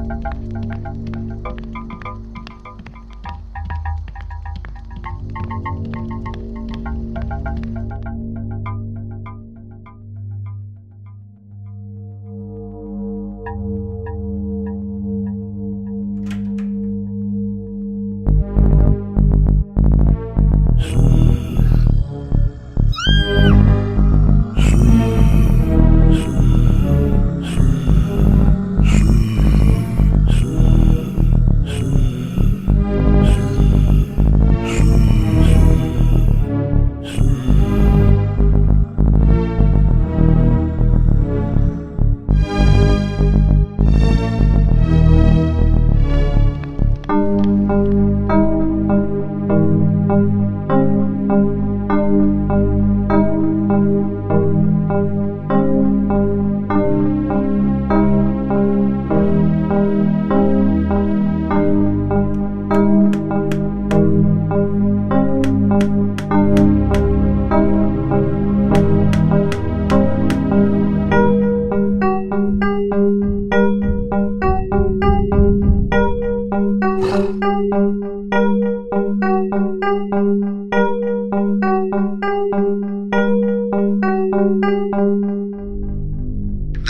The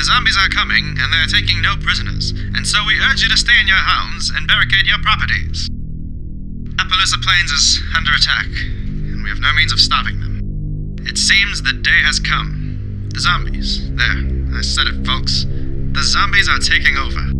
zombies are coming, and they're taking no prisoners, and so we urge you to stay in your homes and barricade your properties. Appaloosa Plains is under attack, and we have no means of stopping them. It seems the day has come. The zombies, there, I said it, folks. The zombies are taking over.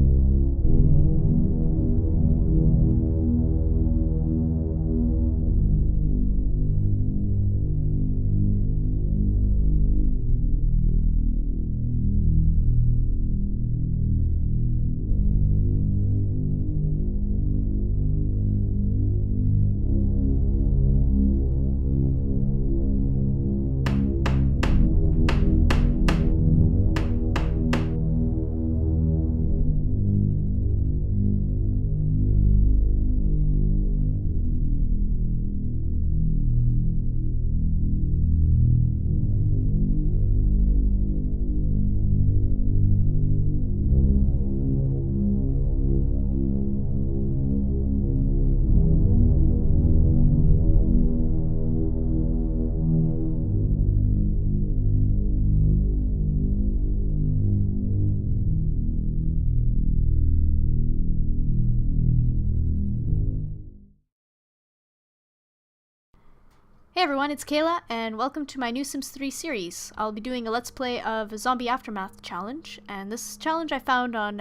Hey everyone, it's Kayla, and welcome to my new Sims 3 series. I'll be doing a Let's Play of a Zombie Aftermath challenge, and this challenge I found on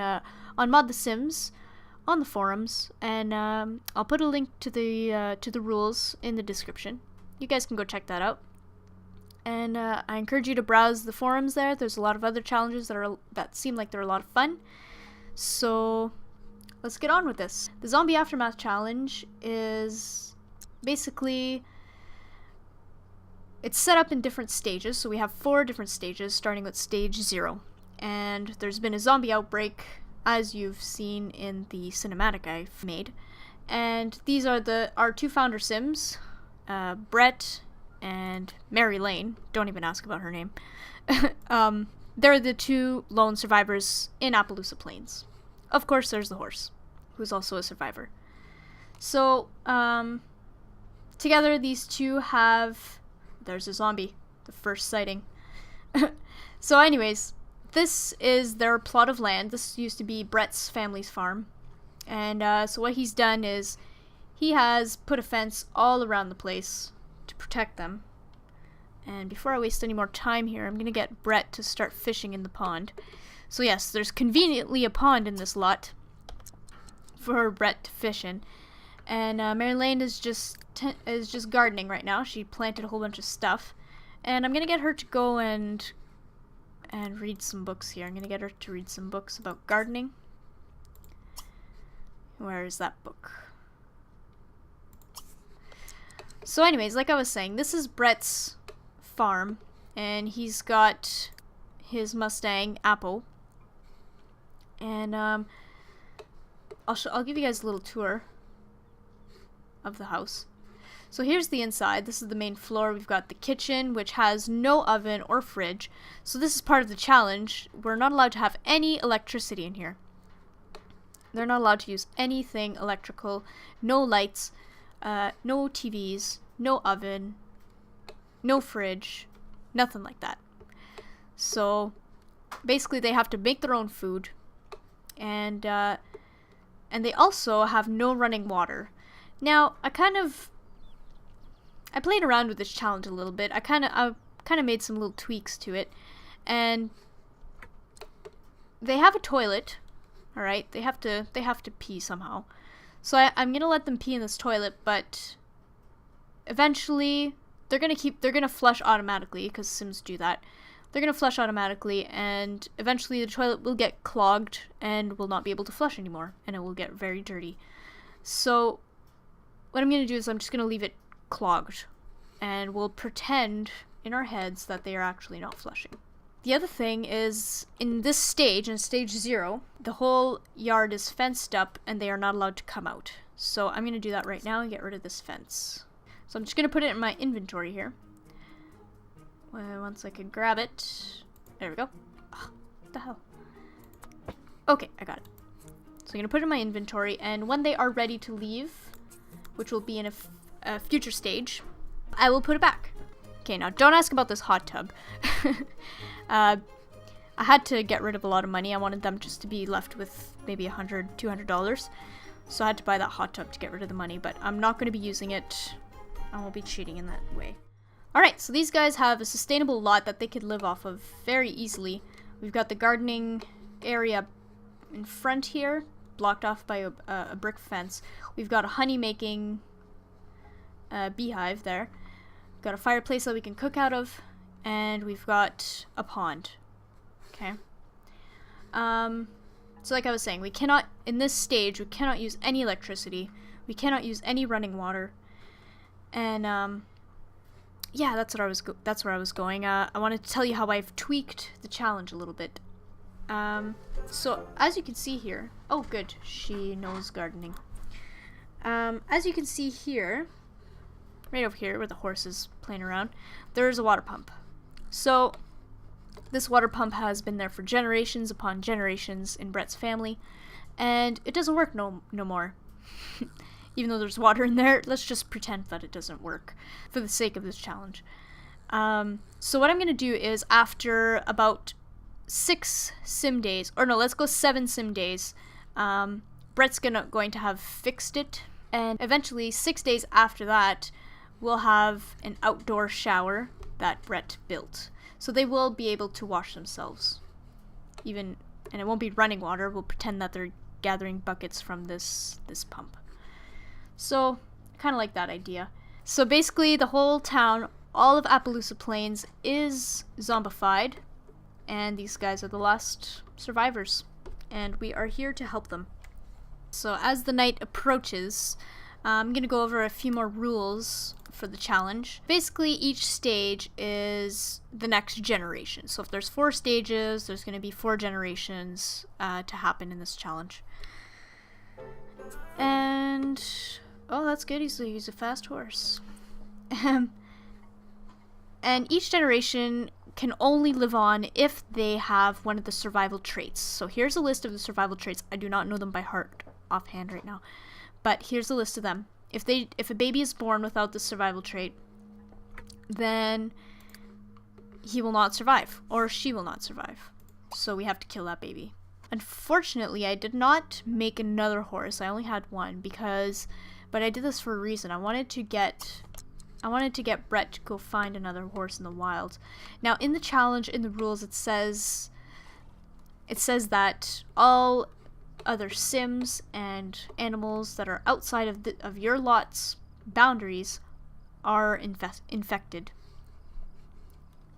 Mod The Sims, on the forums, and I'll put a link to the rules in the description. You guys can go check that out. And I encourage you to browse the forums there. There's a lot of other challenges that seem like they're a lot of fun. So let's get on with this. The Zombie Aftermath challenge is basically... it's set up in different stages, so we have 4 different stages, starting with stage 0. And there's been a zombie outbreak, as you've seen in the cinematic I've made. And these are our 2 founder Sims, Brett and Marylane. Don't even ask about her name. They're the 2 lone survivors in Appaloosa Plains. Of course, there's the horse, who's also a survivor. So, together these 2 have... there's a zombie. The first sighting. So anyways, this is their plot of land. This used to be Brett's family's farm. And so what he's done is he has put a fence all around the place to protect them. And before I waste any more time here, I'm going to get Brett to start fishing in the pond. So yes, there's conveniently a pond in this lot for Brett to fish in. And Marylane is just gardening right now. She planted a whole bunch of stuff, and I'm gonna get her to go and read some books here. I'm gonna get her to read some books about gardening. Where is that book? So anyways, like I was saying, this is Brett's farm, and he's got his Mustang Apple, and I'll give you guys a little tour of the house. So here's the inside. This is the main floor. We've got the kitchen, which has no oven or fridge. So this is part of the challenge. We're not allowed to have any electricity in here. They're not allowed to use anything electrical, no lights, no TVs, no oven, no fridge, nothing like that. So basically they have to make their own food, and they also have no running water. Now, I played around with this challenge a little bit. I kind of made some little tweaks to it, and they have a toilet. All right, they have to pee somehow. So I'm gonna let them pee in this toilet, but eventually they're gonna flush automatically, because Sims do that. They're gonna flush automatically, and eventually the toilet will get clogged and will not be able to flush anymore, and it will get very dirty. So what I'm gonna do is I'm just gonna leave it clogged, and we'll pretend in our heads that they are actually not flushing. The other thing is, in this stage, in stage 0, the whole yard is fenced up and they are not allowed to come out. So I'm going to do that right now and get rid of this fence. So I'm just going to put it in my inventory here. Once I can grab it. There we go. Oh, what the hell? Okay, I got it. So I'm going to put it in my inventory, and when they are ready to leave, which will be in a future stage, I will put it back. Okay, now don't ask about this hot tub. I had to get rid of a lot of money. I wanted them just to be left with maybe $100, $200. So I had to buy that hot tub to get rid of the money, but I'm not going to be using it. I won't be cheating in that way. Alright, so these guys have a sustainable lot that they could live off of very easily. We've got the gardening area in front here, blocked off by a brick fence. We've got a honey-making beehive there. We've got a fireplace that we can cook out of. And we've got a pond. Okay. So like I was saying, we cannot, in this stage, we cannot use any electricity. We cannot use any running water. And, yeah, that's where I was going. I wanted to tell you how I've tweaked the challenge a little bit. So, as you can see here, oh good, she knows gardening. As you can see here, right over here where the horse is playing around, there's a water pump. So, this water pump has been there for generations upon generations in Brett's family, and it doesn't work no more. Even though there's water in there, let's just pretend that it doesn't work for the sake of this challenge. So what I'm going to do is, after about 6 sim days, or no, let's go 7 sim days, Brett's going to have fixed it, and eventually 6 days after that, we'll have an outdoor shower that Brett built. So they will be able to wash themselves. And it won't be running water. We'll pretend that they're gathering buckets from this pump. So, I kind of like that idea. So basically, the whole town, all of Appaloosa Plains, is zombified. And these guys are the last survivors. And we are here to help them. So as the night approaches, I'm going to go over a few more rules for the challenge. Basically, each stage is the next generation. So if there's 4 stages, there's going to be 4 generations to happen in this challenge. And oh, that's good. He's a fast horse. And each generation can only live on if they have one of the survival traits. So here's a list of the survival traits. I do not know them by heart offhand right now, but here's a list of them. If a baby is born without the survival trait, then he will not survive, or she will not survive. So we have to kill that baby. Unfortunately, I did not make another horse. I only had one but I did this for a reason. I wanted to get Brett to go find another horse in the wild. Now, in the challenge, in the rules, it says that all other sims and animals that are outside of your lot's boundaries are infected.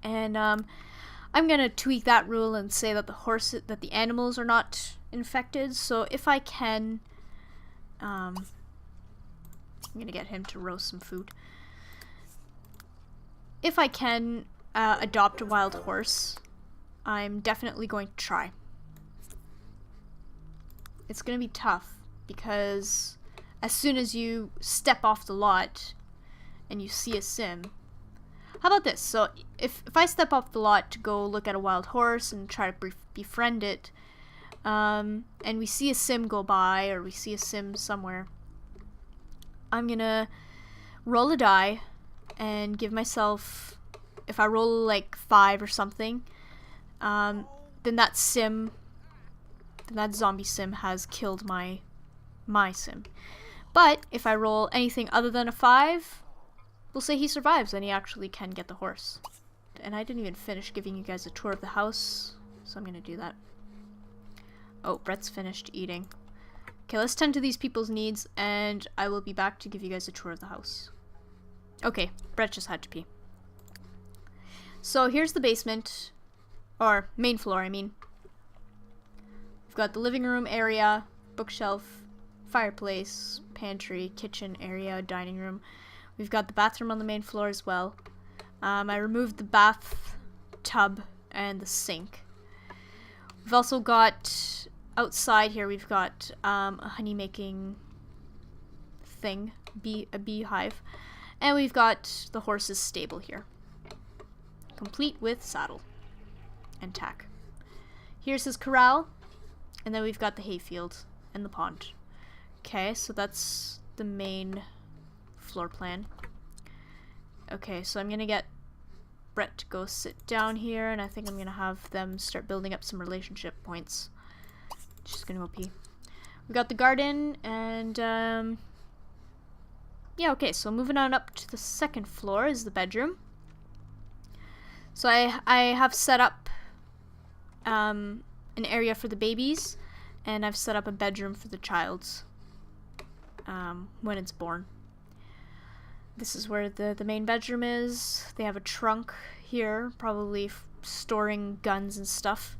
And I'm gonna tweak that rule and say that the animals are not infected. So if I can, I'm gonna get him to roast some food. If I can adopt a wild horse, I'm definitely going to try. It's going to be tough because as soon as you step off the lot and you see a sim, how about this? So if I step off the lot to go look at a wild horse and try to befriend it, and we see a sim go by, or we see a sim somewhere, I'm gonna roll a die and give myself, if I roll like 5 or something, then that zombie sim has killed my sim. But if I roll anything other than a 5, we'll say he survives and he actually can get the horse. And I didn't even finish giving you guys a tour of the house, so I'm gonna do that. Oh, Brett's finished eating. Okay, let's tend to these people's needs, and I will be back to give you guys a tour of the house. Okay, Brett just had to pee. So here's the basement, or main floor, I mean. We've got the living room area, bookshelf, fireplace, pantry, kitchen area, dining room. We've got the bathroom on the main floor as well. I removed the bathtub and the sink. We've also got, outside here, we've got a honey making thing, a beehive. And we've got the horse's stable here, complete with saddle and tack. Here's his corral, and then we've got the hayfield and the pond. Okay, so that's the main floor plan. Okay, so I'm gonna get Brett to go sit down here, and I think I'm gonna have them start building up some relationship points. Just gonna go pee. We got the garden, and yeah, okay, so moving on up to the second floor is the bedroom. So I have set up an area for the babies, and I've set up a bedroom for the child's when it's born. This is where the main bedroom is. They have a trunk here, probably storing guns and stuff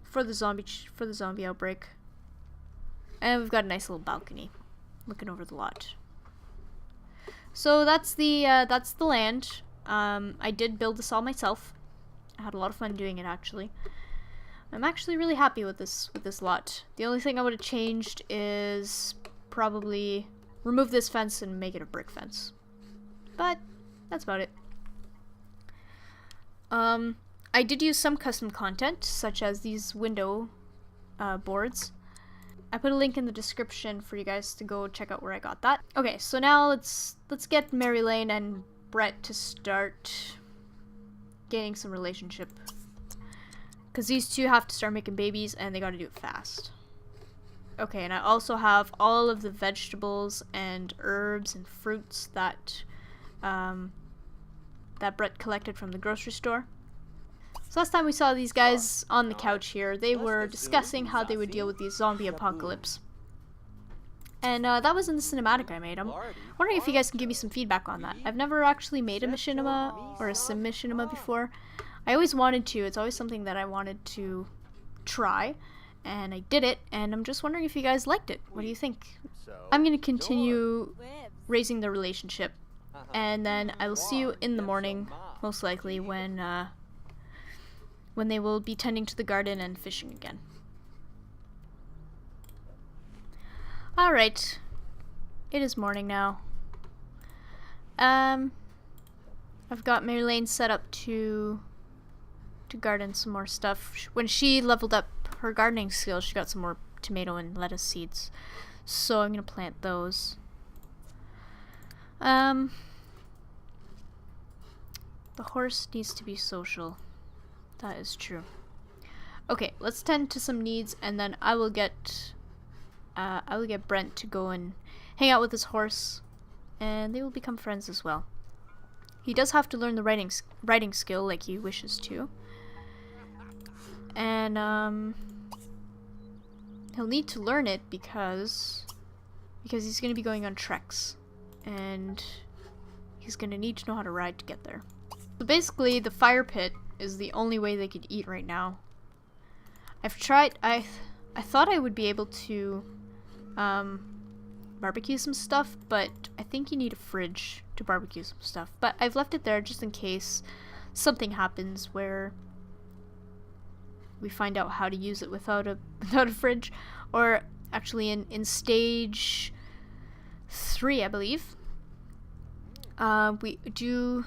for the zombie outbreak. And we've got a nice little balcony looking over the lot. So that's the land. I did build this all myself. I had a lot of fun doing it, actually. I'm actually really happy with this lot. The only thing I would have changed is probably remove this fence and make it a brick fence. But that's about it. I did use some custom content, such as these window boards. I put a link in the description for you guys to go check out where I got that. Okay, so now let's get Marylane and Brett to start gaining some relationship, because these two have to start making babies and they got to do it fast. Okay, and I also have all of the vegetables and herbs and fruits that Brett collected from the grocery store. So last time we saw these guys on the couch here, they were discussing how they would deal with the zombie apocalypse. And that was in the cinematic I made. I'm wondering if you guys can give me some feedback on that. I've never actually made a machinima or a sim machinima before. I always wanted to. It's always something that I wanted to try. And I did it, and I'm just wondering if you guys liked it. What do you think? I'm going to continue raising the relationship. And then I will see you in the morning, most likely, when they will be tending to the garden and fishing again. Alright. It is morning now. I've got Marylane set up to garden some more stuff. When she leveled up her gardening skills, she got some more tomato and lettuce seeds. So I'm gonna plant those. The horse needs to be social. That is true. Okay, let's tend to some needs, and then I will get Brent to go and hang out with his horse, and they will become friends as well. He does have to learn the writing skill like he wishes to. And he'll need to learn it because he's going to be going on treks, and he's going to need to know how to ride to get there. So basically, the fire pit is the only way they could eat right now. I've tried. I thought I would be able to barbecue some stuff, but I think you need a fridge to barbecue some stuff. But I've left it there just in case something happens where we find out how to use it without a fridge. Or actually in stage 3, I believe, we do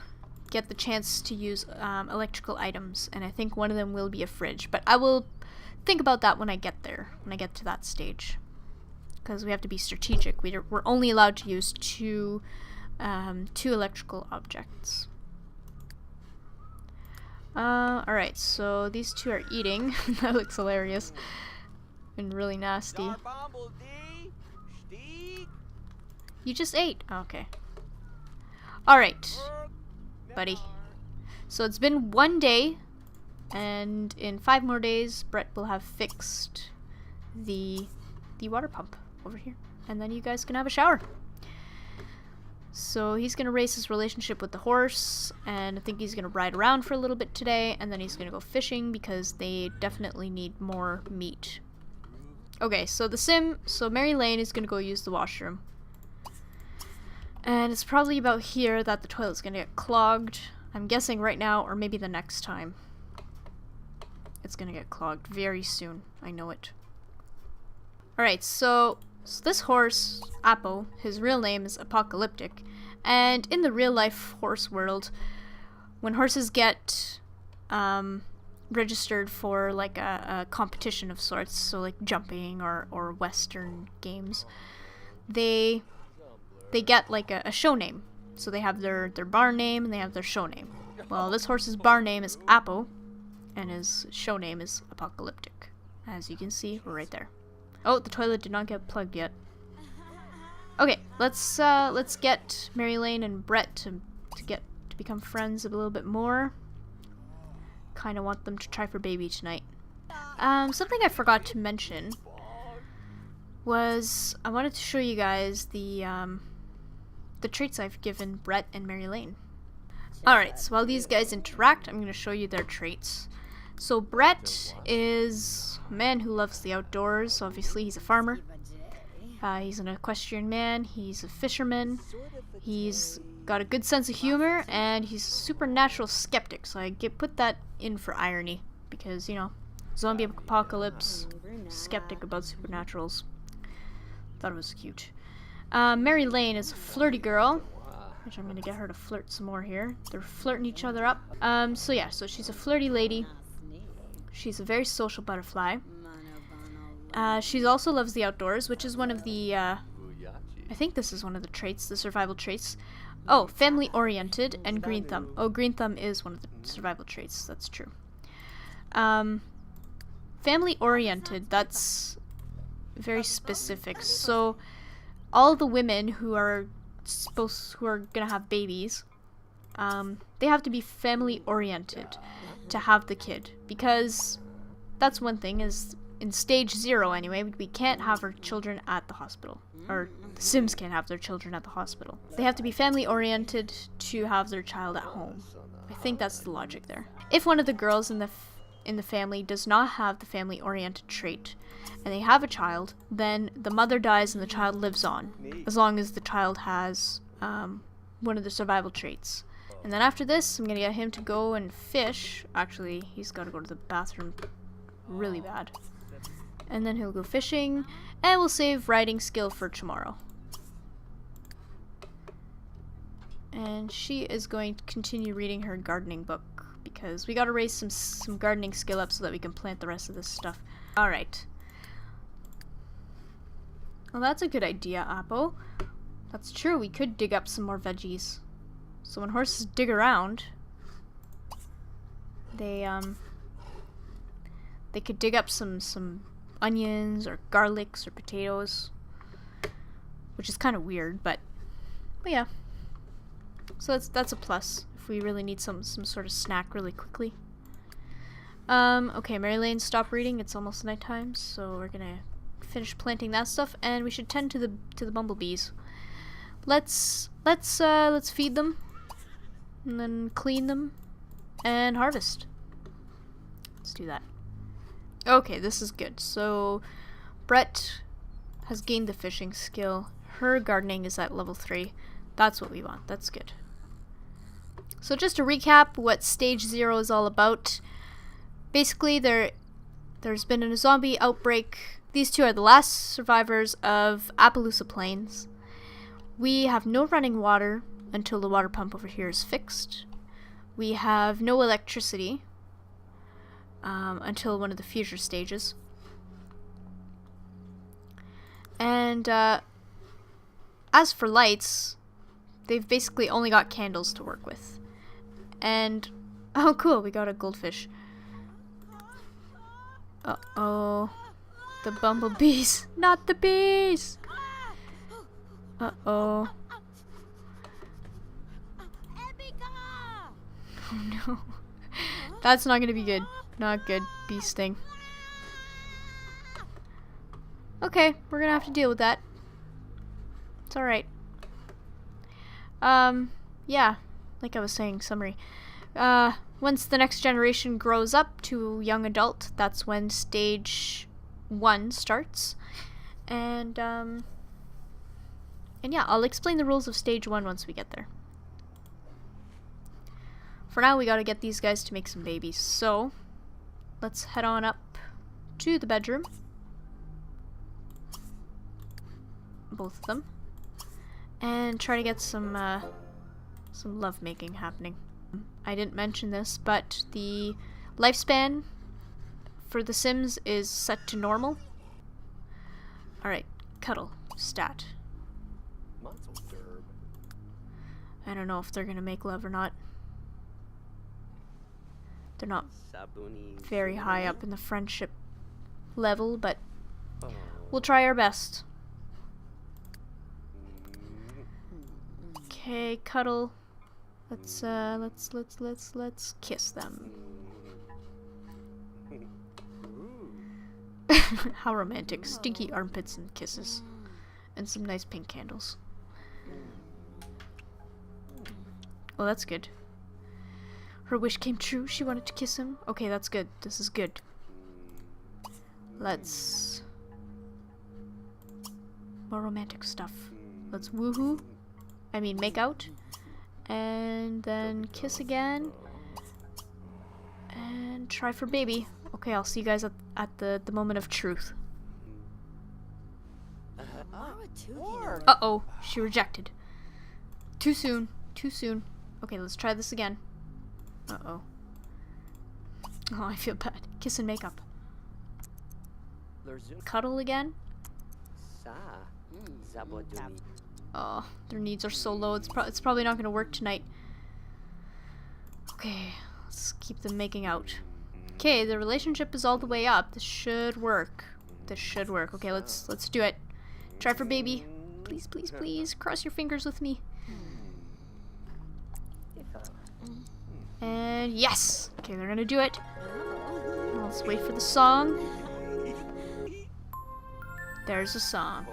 get the chance to use electrical items, and I think one of them will be a fridge. But I will think about that when I get there, when I get to that stage. Because we have to be strategic. We're only allowed to use two electrical objects. Alright, so these two are eating. That looks hilarious. And really nasty. You just ate. Oh, okay. Alright, buddy. So it's been 1 day, and in 5 more days, Brett will have fixed the water pump over here. And then you guys can have a shower. So he's going to raise his relationship with the horse, and I think he's going to ride around for a little bit today, and then he's going to go fishing because they definitely need more meat. Okay, so Marylane is going to go use the washroom. And it's probably about here that the toilet's going to get clogged. I'm guessing right now, or maybe the next time. It's going to get clogged very soon. I know it. Alright, so this horse, Appo, his real name is Apocalyptic, and in the real life horse world, when horses get registered for like a competition of sorts, so like jumping or Western games, they get like a show name. So they have their barn name and they have their show name. Well, this horse's barn name is Appo, and his show name is Apocalyptic. As you can see, we're right there. Oh, the toilet did not get plugged yet. Okay, let's get Marylane and Brett to become friends a little bit more. Kind of want them to try for baby tonight. Something I forgot to mention was I wanted to show you guys the traits I've given Brett and Marylane. Alright, so while these guys interact, I'm going to show you their traits. So Brett is a man who loves the outdoors. Obviously, he's a farmer. He's an equestrian man. He's a fisherman. He's got a good sense of humor, and he's a supernatural skeptic. So I put that in for irony because, you know, zombie apocalypse, skeptic about supernaturals. Thought it was cute. Marylane is a flirty girl, which I'm gonna get her to flirt some more here. They're flirting each other up. So she's a flirty lady. She's a very social butterfly. She also loves the outdoors, which is one of the, I think this is one of the traits, the survival traits. Oh, family-oriented and green thumb. Oh, green thumb is one of the survival traits, that's true. Family-oriented, that's very specific. So, all the women who are gonna have babies, they have to be family-oriented to have the kid, because that's one thing is in stage 0 anyway, we can't have our children at the hospital, or the Sims can't have their children at the hospital. They have to be family-oriented to have their child at home. I think that's the logic there. If one of the girls in the family does not have the family-oriented trait, and they have a child, then the mother dies and the child lives on, as long as the child has one of the survival traits. And then after this, I'm gonna get him to go and fish. Actually, he's gotta go to the bathroom really bad. And then he'll go fishing, and we'll save writing skill for tomorrow. And she is going to continue reading her gardening book, because we gotta raise some gardening skill up so that we can plant the rest of this stuff. Alright. Well, that's a good idea, Appo. That's true, we could dig up some more veggies. So when horses dig around, they could dig up some onions or garlics or potatoes, which is kind of weird, but yeah. So that's a plus if we really need some sort of snack really quickly. Okay, Marylane, stop reading. It's almost nighttime, so we're gonna finish planting that stuff, and we should tend to the bumblebees. Let's feed them, and then clean them, and harvest. Let's do that. Okay, this is good. So, Brett has gained the fishing skill. Her gardening is at level 3. That's what we want. That's good. So just to recap what stage 0 is all about. Basically, there's been a zombie outbreak. These two are the last survivors of Appaloosa Plains. We have no running water until the water pump over here is fixed. We have no electricity. until one of the future stages. And as for lights, they've basically only got candles to work with. And oh cool, we got a goldfish. Uh-oh. The bumblebees. Not the bees! Uh-oh. Oh no. That's not gonna be good. Not good. Bee sting. Okay, we're gonna have to deal with that. It's alright. Yeah. Like I was saying, summary. Once the next generation grows up to young adult, that's when stage 1 starts. And yeah, I'll explain the rules of stage 1 once we get there. For now, we gotta get these guys to make some babies. So, let's head on up to the bedroom. Both of them. And try to get some lovemaking happening. I didn't mention this, but the lifespan for the Sims is set to normal. Alright, cuddle, stat. I don't know if they're gonna make love or not. They're not very high up in the friendship level, but we'll try our best. Okay, cuddle. Let's kiss them. How romantic. Stinky armpits and kisses. And some nice pink candles. Oh, that's good. Her wish came true. She wanted to kiss him. Okay, that's good. This is good. Let's... more romantic stuff. Let's woohoo. I mean, make out. And then kiss again. And try for baby. Okay, I'll see you guys at the moment of truth. Uh-oh, she rejected. Too soon. Too soon. Okay, let's try this again. Uh-oh. Oh, I feel bad. Kiss and make up. Cuddle again. Oh, their needs are so low. It's probably not going to work tonight. Okay, let's keep them making out. Okay, the relationship is all the way up. This should work. This should work. Okay, let's do it. Try for baby. Please, please, please. Cross your fingers with me. And yes! Okay, they're gonna do it. Let's wait for the song. There's a song.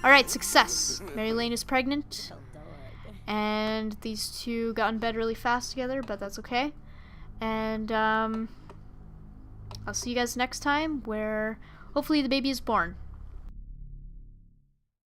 Alright, success. Marylane is pregnant. And these two got in bed really fast together, but that's okay. And I'll see you guys next time, where hopefully the baby is born.